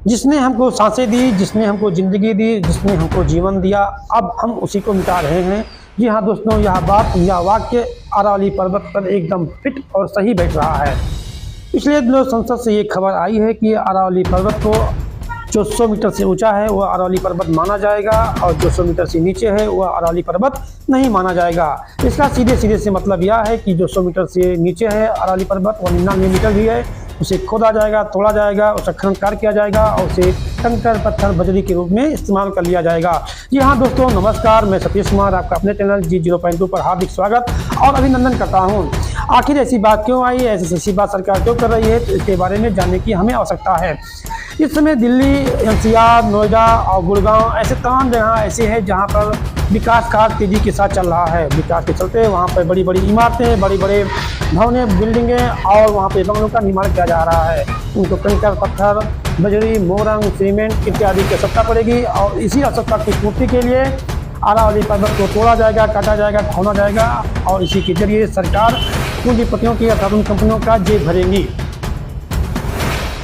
जिसने हमको सांसें दी, जिसने हमको ज़िंदगी दी, जिसने हमको जीवन दिया, अब हम उसी को मिटा रहे हैं। जी हाँ दोस्तों, यह वाक्य अरावली पर्वत पर एकदम फिट और सही बैठ रहा है। पिछले दिनों संसद से ये खबर आई है कि अरावली पर्वत को जो 100 मीटर से ऊंचा है वह अरावली पर्वत माना जाएगा और जो 100 मीटर से नीचे है वह अरावली पर्वत नहीं माना जाएगा। इसका सीधे से मतलब यह है कि जो 100 मीटर से नीचे है अरावली पर्वत, वह 99 मीटर भी है, उसे खोदा जाएगा, तोड़ा जाएगा, उसका खनन कार्य किया जाएगा और उसे कंकड़ पत्थर बजरी के रूप में इस्तेमाल कर लिया जाएगा। जी हाँ दोस्तों, नमस्कार, मैं सतीश कुमार आपका अपने चैनल G0.2 पर हार्दिक स्वागत और अभिनंदन करता हूँ। आखिर ऐसी बात क्यों आई, ऐसी बात सरकार क्यों कर रही है, तो इसके बारे में जानने की हमें आवश्यकता है। इस समय दिल्ली, NCR, नोएडा और गुड़गांव ऐसे तमाम जगह ऐसे हैं जहाँ पर विकास कार्य तेजी के साथ चल रहा है। विकास के चलते वहाँ पर बड़ी बड़ी इमारतें, बड़ी बड़े भवनें, बिल्डिंगें और वहाँ पे बंगलों का निर्माण किया जा रहा है। उनको कंकड़ पत्थर, बजरी, मोरंग, सीमेंट इत्यादि की आवश्यकता पड़ेगी और इसी आवश्यकता की पूर्ति के लिए अरावली पर्वत को तोड़ा जाएगा, काटा जाएगा, खोना जाएगा और इसी के जरिए सरकार पूंजीपतियों की अर्थात उन कंपनियों का जेब भरेंगी।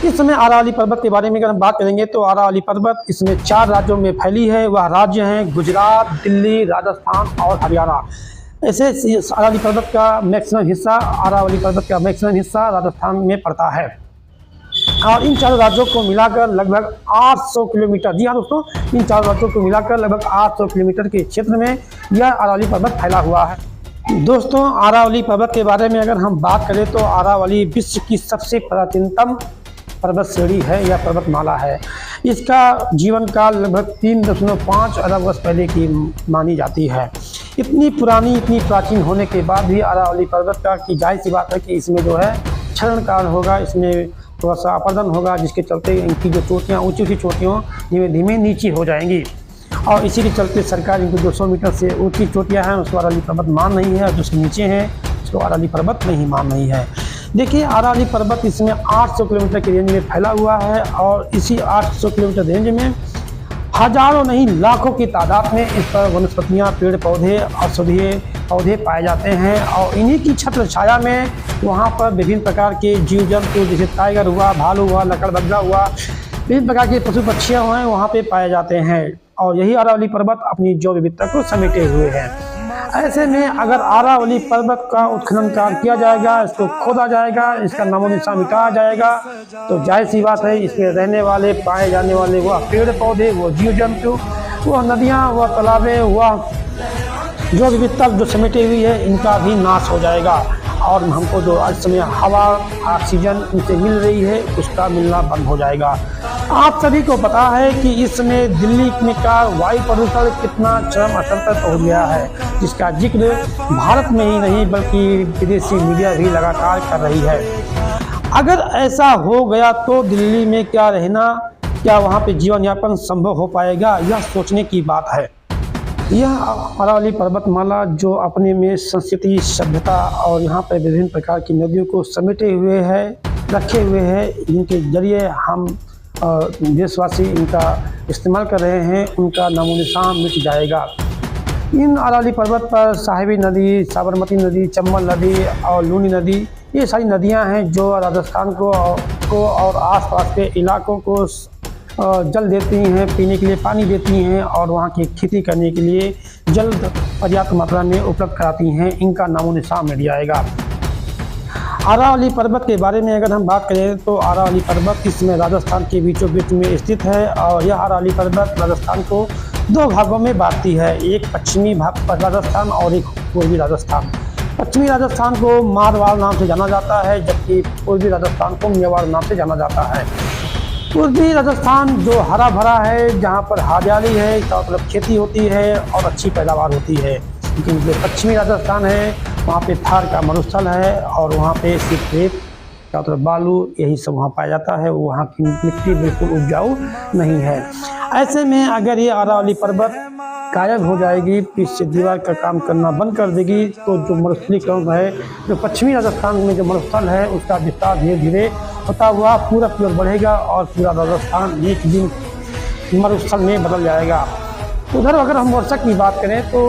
इस समय अरावली पर्वत के बारे में अगर हम बात करेंगे तो अरावली पर्वत इसमें 4 राज्यों में फैली है। वह राज्य हैं गुजरात, दिल्ली, राजस्थान और हरियाणा। ऐसे अरावली पर्वत का मैक्सिमम हिस्सा राजस्थान में पड़ता है और इन 4 राज्यों को मिलाकर लगभग 800 किलोमीटर, जी हाँ दोस्तों, इन 4 राज्यों को मिलाकर लगभग 800 किलोमीटर के क्षेत्र में यह अरावली पर्वत फैला हुआ है। दोस्तों, अरावली पर्वत के बारे में अगर हम बात करें तो अरावली विश्व की सबसे प्राचीनतम पर्वत श्रेणी है या पर्वतमाला है। इसका जीवन काल लगभग 3.5 अरब वर्ष पहले की मानी जाती है। इतनी पुरानी, इतनी प्राचीन होने के बाद भी अरावली पर्वत का की जाहिर सी बात है कि इसमें जो है क्षरण काल होगा, इसमें थोड़ा सा अपर्दन होगा, जिसके चलते इनकी जो चोटियाँ, ऊँची चोटियों धीमे धीमे नीची हो जाएंगी और इसी के चलते सरकार इनको 200 मीटर से ऊँची चोटियाँ हैं उसको अरावली पर्वत मान नहीं है और जो उसके नीचे हैं उसको अरावली पर्वत नहीं मान नहीं है। देखिए, अरावली पर्वत इसमें 800 किलोमीटर की रेंज में फैला हुआ है और इसी 800 किलोमीटर रेंज में हजारों नहीं लाखों की तादाद में इस पर वनस्पतियाँ, पेड़ पौधे, औषधीय पौधे पाए जाते हैं और इन्हीं की छत्र छाया में वहाँ पर विभिन्न प्रकार के जीव जंतु जैसे टाइगर हुआ, भालू हुआ, लकड़बग्घा हुआ, विभिन्न प्रकार के पशु पक्षियाँ हुए वहाँ पे पाए जाते हैं और यही अरावली पर्वत अपनी जैव विविधता को समेटे हुए है। ऐसे में अगर अरावली पर्वत का उत्खनन कार्य किया जाएगा, इसको खोदा जाएगा, इसका नामो निशान मिटाया जाएगा, तो जाहिर सी बात है इसमें रहने वाले, पाए जाने वाले वह पेड़ पौधे, वो जीव जंतु, वह नदियाँ, वह तालाबें, वह जो विविधता जो समेटी हुई है, इनका भी नाश हो जाएगा और हमको जो आज समय हवा, ऑक्सीजन इनसे मिल रही है उसका मिलना बंद हो जाएगा। आप सभी को पता है कि इस समय दिल्ली में का वायु प्रदूषण कितना चरम स्तर पर पहुँच गया है, जिसका जिक्र भारत में ही नहीं बल्कि विदेशी मीडिया भी लगातार कर रही है। अगर ऐसा हो गया तो दिल्ली में क्या रहना, क्या वहाँ पे जीवन यापन संभव हो पाएगा, यह सोचने की बात है। यह अरावली पर्वतमाला जो अपने में संस्कृति, सभ्यता और यहाँ पर विभिन्न प्रकार की नदियों को समेटे हुए है, रखे हुए है, इनके जरिए हम देशवासी इनका इस्तेमाल कर रहे हैं, उनका नामो निशान मिट जाएगा। इन अरावली पर्वत पर साहिबी नदी, साबरमती नदी, चंबल नदी और लूनी नदी, ये सारी नदियां हैं जो राजस्थान को और आसपास के इलाकों को जल देती हैं, पीने के लिए पानी देती हैं और वहाँ की खेती करने के लिए जल पर्याप्त मात्रा में उपलब्ध कराती हैं। इनका नामो निशान मिट जाएगा। अरावली पर्वत के बारे में अगर हम बात करें तो अरावली पर्वत इसमें राजस्थान के बीचों बीच में स्थित है और यह अरावली पर्वत राजस्थान को 2 भागों में बांटती है, एक पश्चिमी भाग राजस्थान और एक पूर्वी राजस्थान। पश्चिमी राजस्थान को मारवाड़ नाम से जाना जाता है जबकि पूर्वी राजस्थान को मेवाड़ नाम से जाना जाता है। पूर्वी राजस्थान जो हरा भरा है, जहाँ पर हरियाली है, चारों तरफ खेती होती है और अच्छी पैदावार होती है। लेकिन जो पश्चिमी राजस्थान है वहाँ पे थार का मरुस्थल है और वहाँ पे सिर्फ रेत, चारों तरफ बालू, यही सब वहाँ पाया जाता है। वहाँ की मिट्टी बिल्कुल उपजाऊ नहीं है। ऐसे में अगर ये अरावली पर्वत गायब हो जाएगी, पीछे दीवार का काम करना बंद कर देगी, तो जो मरुस्थलीकरण है, जो पश्चिमी राजस्थान में जो मरुस्थल है उसका विस्तार धीरे धीरे होता हुआ पूरा की ओर बढ़ेगा और पूरा राजस्थान एक दिन मरुस्थल में बदल जाएगा। उधर अगर हम वर्षा की बात करें तो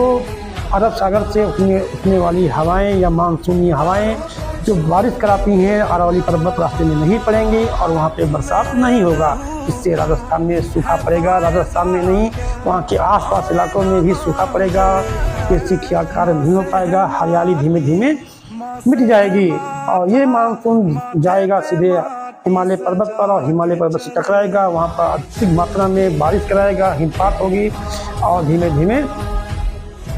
अरब सागर से उठने वाली हवाएं या मानसूनी हवाएं जो बारिश कराती हैं, अरावली पर्वत रास्ते में नहीं पड़ेंगी और वहाँ पे बरसात नहीं होगा। इससे राजस्थान में सूखा पड़ेगा। राजस्थान में नहीं, वहाँ के आसपास इलाकों में भी सूखा पड़ेगा, कृषि कार्य नहीं हो पाएगा, हरियाली धीमे धीमे मिट जाएगी और ये मानसून जाएगा सीधे हिमालय पर्वत पर और हिमालय पर्वत से टकराएगा, वहाँ पर अधिक मात्रा में बारिश कराएगा, हिमपात होगी और धीमे धीमे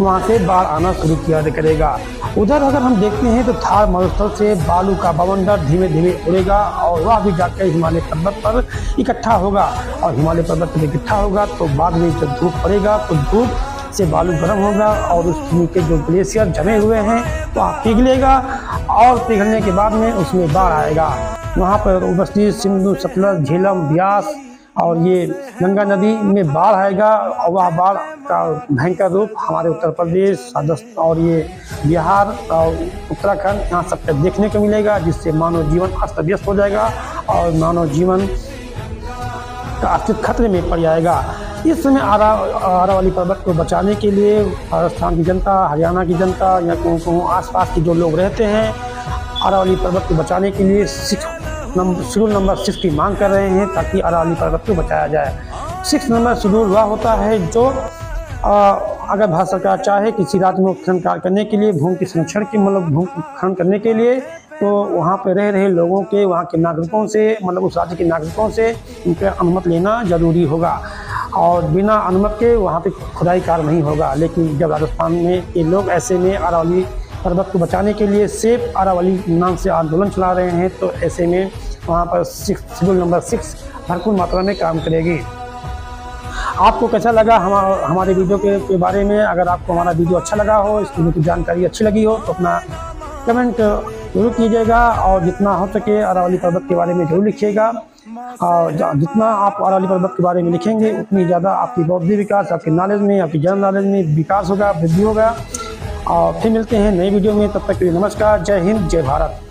वहाँ से बाढ़ आना शुरू किया करेगा। उधर अगर हम देखते हैं तो थार मरुस्थल से बालू का बवंडर धीमे धीमे उड़ेगा और वह भी जाकर हिमालय पर्वत पर इकट्ठा होगा और हिमालय पर्वत पर इकट्ठा होगा तो बाद में जब धूप पड़ेगा तो धूप से बालू गर्म होगा और उस नीचे जो ग्लेशियर जमे हुए हैं वह पिघलेगा और पिघलने के बाद में उसमें बाढ़ आएगा। वहाँ पर उपस्थित सिंधु, सतलज, झेलम, ब्यास और ये गंगा नदी में बाढ़ आएगा और वह बाढ़ का भयंकर रूप हमारे उत्तर प्रदेश, राजस्थान और ये बिहार और उत्तराखंड यहाँ सब पे देखने को मिलेगा, जिससे मानव जीवन अस्त व्यस्त हो जाएगा और मानव जीवन का अस्तित्व खतरे में पड़ जाएगा। इस समय अरावली पर्वत को बचाने के लिए राजस्थान की जनता, हरियाणा की जनता या कहूँ आसपास के जो लोग रहते हैं अरावली पर्वत को बचाने के लिए शेड्यूल नंबर 6 की मांग कर रहे हैं ताकि अरावली पर्वत को बचाया जाए। 6 नंबर शेड्यूल वह होता है जो अगर भारत सरकार चाहे किसी राज्य में उत्खनन कार्य करने के लिए, भूमि के संरक्षण की मतलब भूमि उत्खनन करने के लिए, तो वहाँ पर रह रहे लोगों के, वहाँ के नागरिकों से मतलब उस राज्य के नागरिकों से उनके अनुमति लेना जरूरी होगा और बिना अनुमति के वहाँ पे खुदाई कार्य नहीं होगा। लेकिन जब राजस्थान में ये लोग ऐसे में अरावली पर्वत को बचाने के लिए सेफ अरावली नाम से आंदोलन चला रहे हैं तो ऐसे में वहाँ पर शेड्यूल नंबर 6 भरपूर मात्रा में काम करेगी। आपको कैसा लगा हमारे वीडियो के बारे में? अगर आपको हमारा वीडियो अच्छा लगा हो, इस वीडियो की जानकारी अच्छी लगी हो तो अपना कमेंट जरूर कीजिएगा और जितना हो सके अरावली पर्वत के बारे में जरूर लिखिएगा और जितना आप अरावली पर्वत के बारे में लिखेंगे उतनी ज़्यादा आपकी बौद्धिक विकास, आपकी नॉलेज में, आपकी जनरल नॉलेज में विकास होगा, वृद्धि होगा। और फिर मिलते हैं नए वीडियो में, तब तक के लिए नमस्कार, जय हिंद, जय भारत।